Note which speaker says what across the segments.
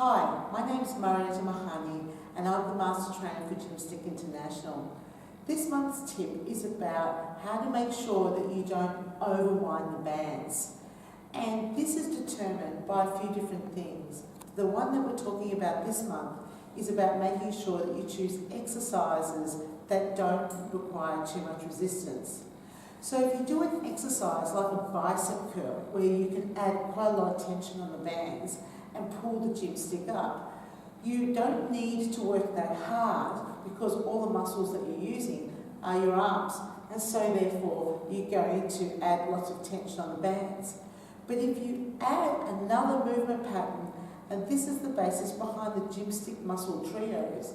Speaker 1: Hi, my name is Marietta Mahani and I'm the Master Trainer for Gymstick International. This month's tip is about how to make sure that you don't overwind the bands. And this is determined by a few different things. The one that we're talking about this month is about making sure that you choose exercises that don't require too much resistance. So if you do an exercise like a bicep curl, where you can add quite a lot of tension on the bands and pull the gym stick up, you don't need to work that hard because all the muscles that you're using are your arms, and so therefore you're going to add lots of tension on the bands. But if you add another movement pattern, and this is the basis behind the Gymstick muscle trios,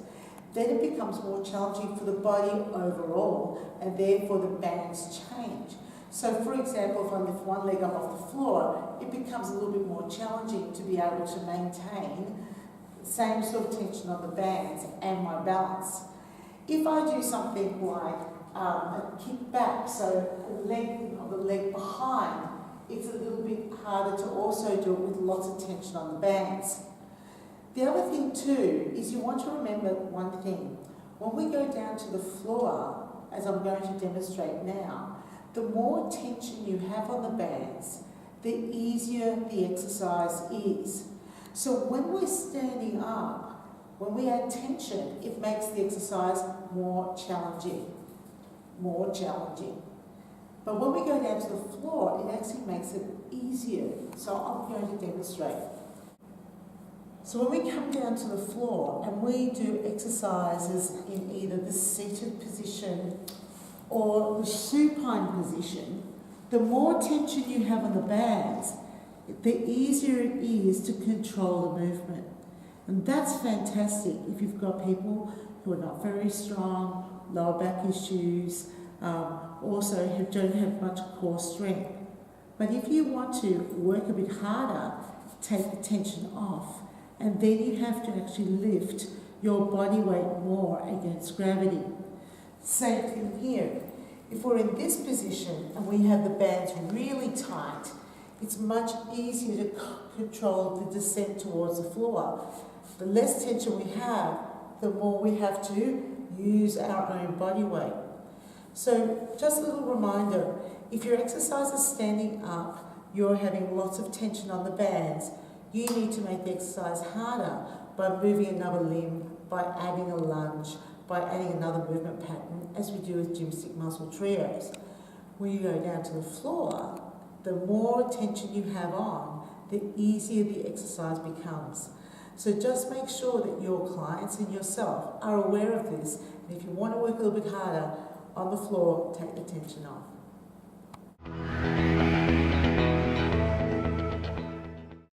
Speaker 1: then it becomes more challenging for the body overall, and therefore the bands change. So for example, if I lift one leg up off the floor, it becomes a little bit more challenging to be able to maintain the same sort of tension on the bands and my balance. If I do something like a kick back, so the lengthening of the leg behind, it's a little bit harder to also do it with lots of tension on the bands. The other thing too is you want to remember one thing. When we go down to the floor, as I'm going to demonstrate now, the more tension you have on the bands, the easier the exercise is. So when we're standing up, when we add tension, it makes the exercise more challenging. But when we go down to the floor, it actually makes it easier. So I'm going to demonstrate. So when we come down to the floor and we do exercises in either the seated position or the supine position, the more tension you have on the bands, the easier it is to control the movement. And that's fantastic if you've got people who are not very strong, lower back issues, also who don't have much core strength. But if you want to work a bit harder, take the tension off, and then you have to actually lift your body weight more against gravity. Same thing here. If we're in this position and we have the bands really tight, it's much easier to control the descent towards the floor. The less tension we have, the more we have to use our own body weight. So just a little reminder, if your exercise is standing up, you're having lots of tension on the bands, you need to make the exercise harder by moving another limb, by adding a lunge, by adding another movement pattern, as we do with Gymstick muscle trios. When you go down to the floor, the more tension you have on, the easier the exercise becomes. So just make sure that your clients and yourself are aware of this, and if you want to work a little bit harder on the floor, take the tension off.